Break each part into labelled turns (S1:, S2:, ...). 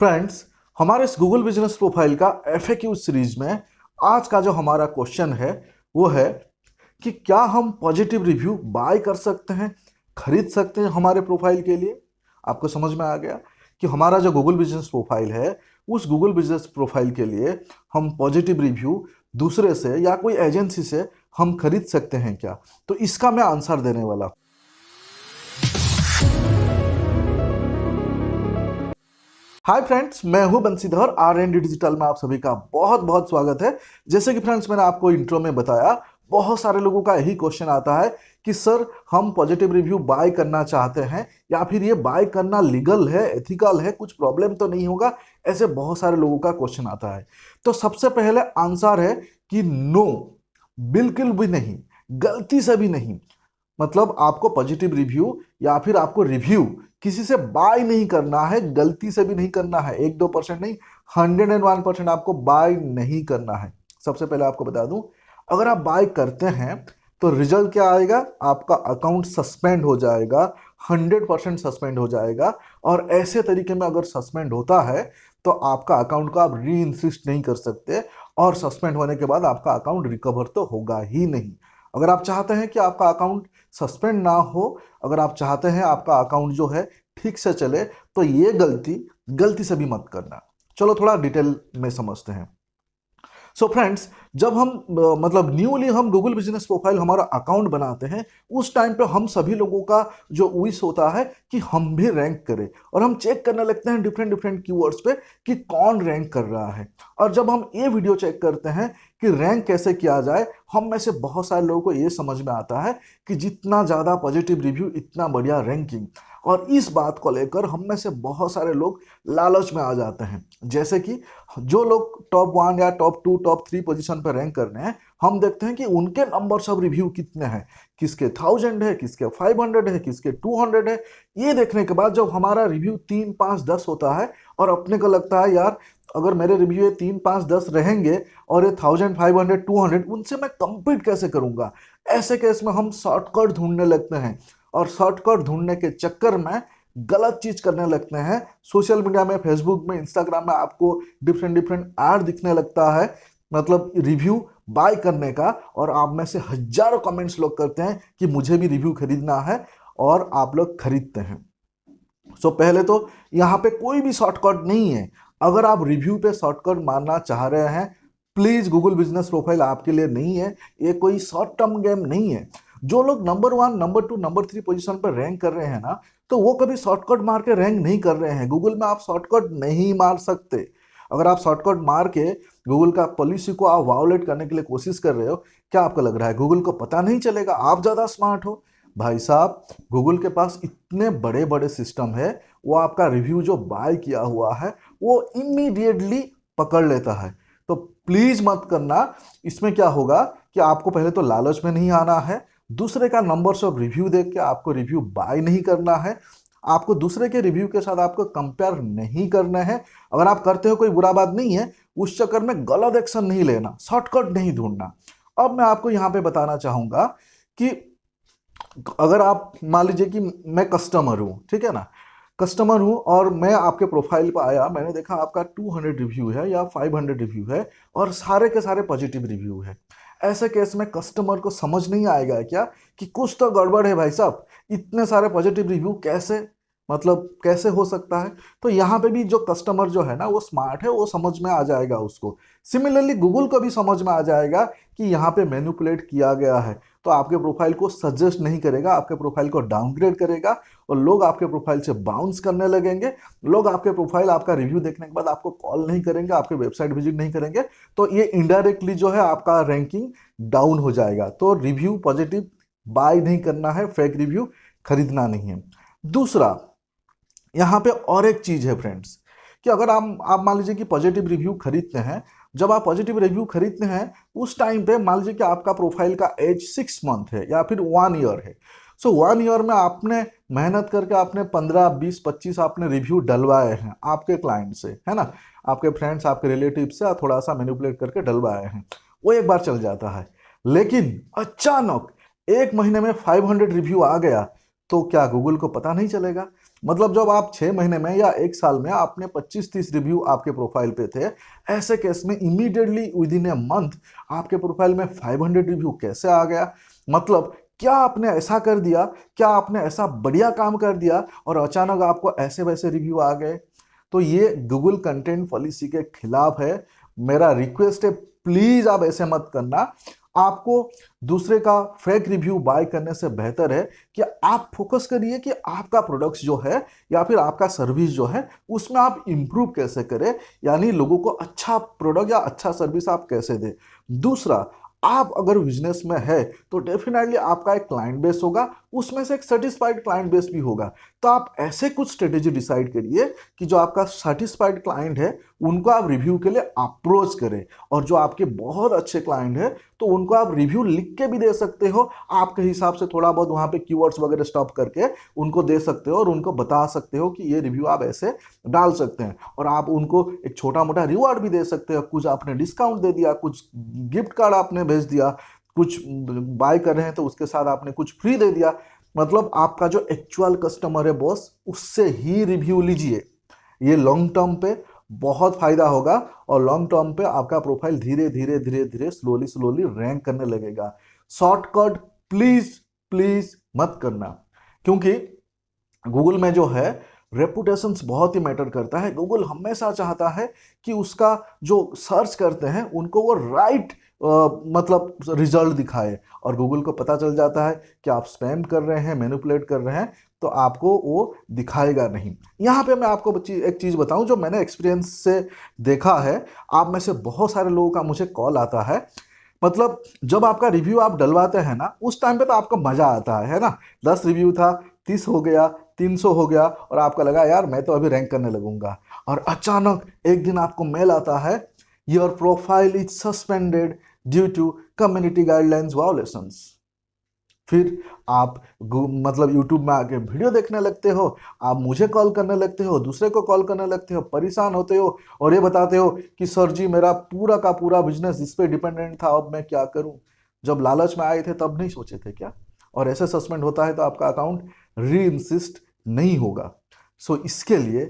S1: Friends, हमारे इस Google business profile का एफएक्यू सीरीज में आज का जो हमारा क्वेश्चन है वो है कि क्या हम पॉजिटिव रिव्यू बाय कर सकते हैं, खरीद सकते हैं हमारे प्रोफाइल के लिए। आपको समझ में आ गया कि हमारा जो गूगल बिजनेस प्रोफाइल है उस गूगल बिजनेस प्रोफाइल के लिए हम पॉजिटिव रिव्यू दूसरे से या कोई एजेंसी से हम खरीद सकते हैं क्या। तो इसका मैं आंसर देने वाला। हाय फ्रेंड्स, मैं हूं बंसीधर। R&D डिजिटल में आप सभी का बहुत बहुत स्वागत है। जैसे कि फ्रेंड्स मैंने आपको इंट्रो में बताया, बहुत सारे लोगों का यही क्वेश्चन आता है कि सर हम पॉजिटिव रिव्यू बाय करना चाहते हैं या फिर ये बाय करना लीगल है, एथिकल है, कुछ प्रॉब्लम तो नहीं होगा। ऐसे बहुत सारे लोगों का क्वेश्चन आता है। तो सबसे पहले आंसर है कि नो, बिल्कुल भी नहीं, गलती से भी नहीं। मतलब आपको पॉजिटिव रिव्यू या फिर आपको रिव्यू किसी से बाय नहीं करना है, गलती से भी नहीं करना है। 1-2% नहीं, 101% आपको बाय नहीं करना है। सबसे पहले आपको बता दूं, अगर आप बाय करते हैं तो रिजल्ट क्या आएगा, आपका अकाउंट सस्पेंड हो जाएगा, 100% सस्पेंड हो जाएगा। और ऐसे तरीके में अगर सस्पेंड होता है तो आपका अकाउंट को आप री इंसिस्ट नहीं कर सकते, और सस्पेंड होने के बाद आपका अकाउंट रिकवर तो होगा ही नहीं। अगर आप चाहते हैं कि आपका अकाउंट सस्पेंड ना हो, अगर आप चाहते हैं आपका अकाउंट जो है ठीक से चले, तो ये गलती से भी मत करना। चलो थोड़ा डिटेल में समझते हैं। सो फ्रेंड्स, जब हम मतलब न्यूली हम गूगल बिजनेस प्रोफाइल हमारा अकाउंट बनाते हैं, उस टाइम पे हम सभी लोगों का जो विश होता है कि हम भी रैंक करें, और हम चेक करने लगते हैं डिफरेंट डिफरेंट कीवर्ड्स पे कि कौन रैंक कर रहा है। और जब हम ये वीडियो चेक करते हैं कि रैंक कैसे किया जाए, हम में से बहुत सारे लोगों को ये समझ में आता है कि जितना ज़्यादा पॉजिटिव रिव्यू इतना बढ़िया रैंकिंग। और इस बात को लेकर हम में से बहुत सारे लोग लालच में आ जाते हैं। जैसे कि जो लोग टॉप 1 या टॉप 2 टॉप 3 पोजीशन पर रैंक कर रहे हैं, हम देखते हैं कि उनके नंबर्स ऑफ रिव्यू कितने हैं, किसके 1000 है, किसके 500 है, किसके 200 है। ये देखने के बाद जब हमारा रिव्यू 3, 5, 10 होता है और अपने को लगता है यार अगर मेरे रिव्यू ये 3, 5, 10 रहेंगे और ये 1000, 500, 200 उनसे मैं कंपीट कैसे करूंगा। ऐसे केस में हम शॉर्टकट ढूंढने लगते हैं, और शॉर्टकट ढूंढने के चक्कर में गलत चीज करने लगते हैं। सोशल मीडिया में, फेसबुक में, इंस्टाग्राम में आपको डिफरेंट डिफरेंट ऐड दिखने लगता है, मतलब रिव्यू बाय करने का। और आप में से हजारों कमेंट्स लोग करते हैं कि मुझे भी रिव्यू खरीदना है, और आप लोग खरीदते हैं। सो पहले तो यहाँ पे कोई भी शॉर्टकट नहीं है। अगर आप रिव्यू पे शॉर्टकट मारना चाह रहे हैं, प्लीज गूगल बिजनेस प्रोफाइल आपके लिए नहीं है। ये कोई शॉर्ट टर्म गेम नहीं है। जो लोग नंबर 1, नंबर 2, नंबर 3 पोजीशन पर रैंक कर रहे हैं ना, तो वो कभी शॉर्टकट मार के रैंक नहीं कर रहे हैं। गूगल में आप शॉर्टकट नहीं मार सकते। अगर आप शॉर्टकट मार के गूगल का पॉलिसी को आप वायोलेट करने के लिए कोशिश कर रहे हो, क्या आपको लग रहा है गूगल को पता नहीं चलेगा आप ज्यादा स्मार्ट हो? भाई साहब, गूगल के पास इतने बड़े बड़े सिस्टम है, वो आपका रिव्यू जो बाय किया हुआ है वो इमीडिएटली पकड़ लेता है। तो प्लीज मत करना। इसमें क्या होगा कि आपको पहले तो लालच में नहीं आना है, दूसरे का नंबर्स ऑफ रिव्यू देख के आपको रिव्यू बाय नहीं करना है, आपको दूसरे के रिव्यू के साथ आपको कंपेयर नहीं करना है। अगर आप करते हो कोई बुरा बात नहीं है, उस चक्कर में गलत एक्शन नहीं लेना, शॉर्टकट नहीं ढूंढना। अब मैं आपको यहाँ पे बताना चाहूंगा कि अगर आप मान लीजिए कि मैं कस्टमर हूँ, ठीक है ना, कस्टमर हूँ और मैं आपके प्रोफाइल पर आया, मैंने देखा आपका 200 रिव्यू है या 500 रिव्यू है और सारे के सारे पॉजिटिव रिव्यू है। ऐसे केस में कस्टमर को समझ नहीं आएगा क्या कि कुछ तो गड़बड़ है भाई साहब, इतने सारे पॉजिटिव रिव्यू कैसे, मतलब कैसे हो सकता है। तो यहाँ पे भी जो कस्टमर जो है ना वो स्मार्ट है, वो समझ में आ जाएगा उसको। सिमिलरली गूगल को भी समझ में आ जाएगा कि यहाँ पे मैनिपुलेट किया गया है, तो आपके प्रोफाइल को सजेस्ट नहीं करेगा, आपके प्रोफाइल को डाउनग्रेड करेगा, और लोग आपके प्रोफाइल से बाउंस करने लगेंगे। लोग आपके प्रोफाइल, आपका रिव्यू देखने के बाद आपको कॉल नहीं करेंगे, आपके वेबसाइट विजिट नहीं करेंगे। तो ये इनडायरेक्टली जो है आपका रैंकिंग डाउन हो जाएगा। तो रिव्यू पॉजिटिव बाय नहीं करना है, फेक रिव्यू खरीदना नहीं है। दूसरा, यहाँ पे और एक चीज है फ्रेंड्स, कि अगर आप मान लीजिए कि पॉजिटिव रिव्यू खरीदते हैं, जब आप पॉजिटिव रिव्यू खरीदते हैं उस टाइम पे मान लीजिए कि आपका प्रोफाइल का एज 6 मंथ है या फिर 1 ईयर है। सो 1 ईयर में आपने मेहनत करके आपने 15, 20, 25 आपने रिव्यू डलवाए हैं आपके क्लाइंट से, है ना, आपके फ्रेंड्स, आपके रिलेटिव से थोड़ा सा मैनिपुलेट करके डलवाए हैं। वो एक बार चल जाता है, लेकिन अचानक 1 महीने में 500 रिव्यू आ गया, तो क्या गूगल को पता नहीं चलेगा? मतलब जब आप 6 महीने में या 1 साल में आपने 25-30 रिव्यू आपके प्रोफाइल पे थे, ऐसे केस में immediately with in a month आपके प्रोफाइल में 500 रिव्यू कैसे आ गया? मतलब क्या आपने ऐसा कर दिया, क्या आपने ऐसा बढ़िया काम कर दिया और अचानक आपको ऐसे वैसे रिव्यू आ गए? तो ये गूगल कंटेंट पॉलिसी के खिलाफ है। मेरा रिक्वेस्ट है, प्लीज आप ऐसे मत करना। आपको दूसरे का फेक रिव्यू बाय करने से बेहतर है कि आप फोकस करिए कि आपका प्रोडक्ट्स जो है या फिर आपका सर्विस जो है उसमें आप इंप्रूव कैसे करें, यानी लोगों को अच्छा प्रोडक्ट या अच्छा सर्विस आप कैसे दें। दूसरा, आप अगर बिजनेस में है तो डेफिनेटली आपका एक क्लाइंट बेस होगा, उसमें से एक सेटिस्फाइड क्लाइंट बेस भी होगा। तो आप ऐसे कुछ स्ट्रेटेजी डिसाइड करिए कि जो आपका सेटिस्फाइड क्लाइंट है उनको आप रिव्यू के लिए अप्रोच करें, और जो आपके बहुत अच्छे क्लाइंट है तो उनको आप रिव्यू लिख के भी दे सकते हो। आपके हिसाब से थोड़ा बहुत वहां पे कीवर्ड्स वगैरह स्टॉप करके उनको दे सकते हो और उनको बता सकते हो कि ये रिव्यू आप ऐसे डाल सकते हैं, और आप उनको एक छोटा मोटा रिवॉर्ड भी दे सकते हो। कुछ आपने डिस्काउंट दे दिया, कुछ गिफ्ट कार्ड आपने भेज दिया, कुछ बाय कर रहे हैं तो उसके साथ आपने कुछ फ्री दे दिया। मतलब आपका जो एक्चुअल कस्टमर है बॉस, उससे ही रिव्यू लीजिए। ये लॉन्ग टर्म पे बहुत फायदा होगा, और लॉन्ग टर्म पे आपका प्रोफाइल धीरे धीरे धीरे धीरे स्लोली स्लोली रैंक करने लगेगा। शॉर्टकट प्लीज प्लीज मत करना, क्योंकि गूगल में जो है रेपुटेशंस बहुत ही मैटर करता है। गूगल हमेशा चाहता है कि उसका जो सर्च करते हैं उनको वो राइट मतलब रिजल्ट दिखाए, और गूगल को पता चल जाता है कि आप स्पैम कर रहे हैं, मैनिपुलेट कर रहे हैं, तो आपको वो दिखाएगा नहीं। यहाँ पे मैं आपको एक चीज़ बताऊं जो मैंने एक्सपीरियंस से देखा है। आप में से बहुत सारे लोगों का मुझे कॉल आता है। मतलब जब आपका रिव्यू आप डलवाते हैं ना, उस टाइम पे तो आपको मजा आता है ना। 10 रिव्यू था, 30 हो गया, 300 हो गया, और आपका लगा यार मैं तो अभी रैंक करने लगूंगा, और अचानक एक दिन आपको मेल आता है, your profile is suspended due to community guidelines violations. फिर आप मतलब यूट्यूब में आके वीडियो देखने लगते हो, आप मुझे कॉल करने लगते हो, दूसरे को कॉल करने लगते हो, परेशान होते हो, और ये बताते हो कि सर जी मेरा पूरा का पूरा बिजनेस इस पे डिपेंडेंट था, अब मैं क्या करूं। जब लालच में आए थे तब नहीं सोचे थे क्या? और ऐसे सस्पेंड होता है तो आपका अकाउंट री इंसिस्ट नहीं होगा। सो इसके लिए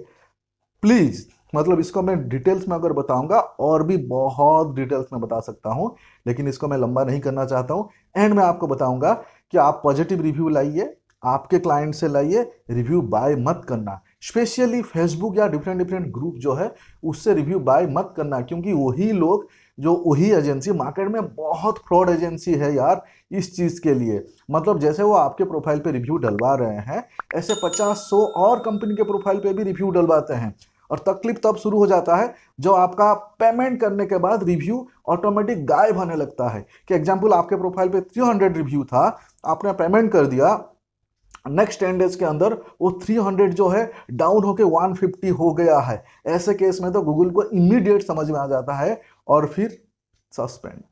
S1: प्लीज, मतलब इसको मैं डिटेल्स में अगर बताऊंगा और भी बहुत डिटेल्स में बता सकता हूं, लेकिन इसको मैं लंबा नहीं करना चाहता हूं। एंड में आपको बताऊंगा कि आप पॉजिटिव रिव्यू लाइए, आपके क्लाइंट से लाइए, रिव्यू बाय मत करना। स्पेशली फेसबुक या डिफरेंट डिफरेंट ग्रुप जो है उससे रिव्यू बाय मत करना, क्योंकि वही लोग, जो वही एजेंसी, मार्केट में बहुत फ्रॉड एजेंसी है यार इस चीज के लिए। मतलब जैसे वो आपके प्रोफाइल पे रिव्यू डलवा रहे हैं, ऐसे 50-100 और कंपनी के प्रोफाइल पे भी रिव्यू डलवाते हैं। और तकलीफ तब शुरू हो जाता है जब आपका पेमेंट करने के बाद रिव्यू ऑटोमेटिक गायब होने लगता है। कि एग्जांपल, आपके प्रोफाइल पे 300 रिव्यू था, आपने पेमेंट कर दिया, नेक्स्ट 10 डेज के अंदर वो 300 जो है डाउन होके 150 हो गया है। ऐसे केस में तो गूगल को इमीडिएट समझ में आ जाता है, और फिर सस्पेंड।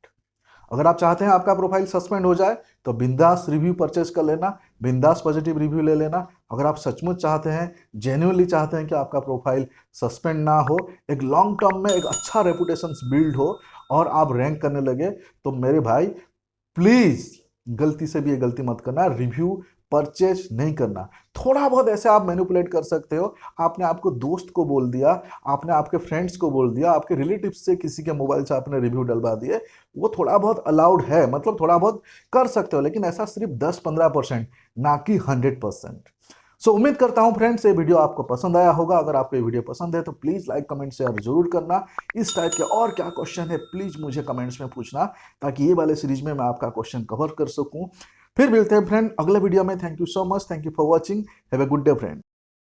S1: अगर आप चाहते हैं आपका प्रोफाइल सस्पेंड हो जाए तो बिंदास रिव्यू परचेज कर लेना, बिंदास पॉजिटिव रिव्यू ले लेना। अगर आप सचमुच चाहते हैं, जेन्युइनली चाहते हैं कि आपका प्रोफाइल सस्पेंड ना हो, एक लॉन्ग टर्म में एक अच्छा रेपुटेशन बिल्ड हो और आप रैंक करने लगे, तो मेरे भाई प्लीज गलती से भी ये गलती मत करना, रिव्यू परचेज नहीं करना। थोड़ा बहुत ऐसे आप मैनिपुलेट कर सकते हो। आपने आपको दोस्त को बोल दिया, आपने आपके फ्रेंड्स को बोल दिया, आपके रिलेटिव्स से किसी के मोबाइल से आपने रिव्यू डलवा दिए, वो थोड़ा बहुत अलाउड है, मतलब थोड़ा बहुत कर सकते हो, लेकिन ऐसा सिर्फ 10-15%, ना कि 100%। सो उम्मीद करता हूं फ्रेंड्स ये वीडियो आपको पसंद आया होगा। अगर आपको ये वीडियो पसंद है तो प्लीज लाइक, कमेंट, शेयर जरूर करना। इस टाइप के और क्या क्वेश्चन है प्लीज मुझे कमेंट्स में पूछना, ताकि ये वाले सीरीज में मैं आपका क्वेश्चन कवर कर सकूं। फिर मिलते हैं फ्रेंड अगले वीडियो में। Thank you so much, thank you for watching, have a good day friend.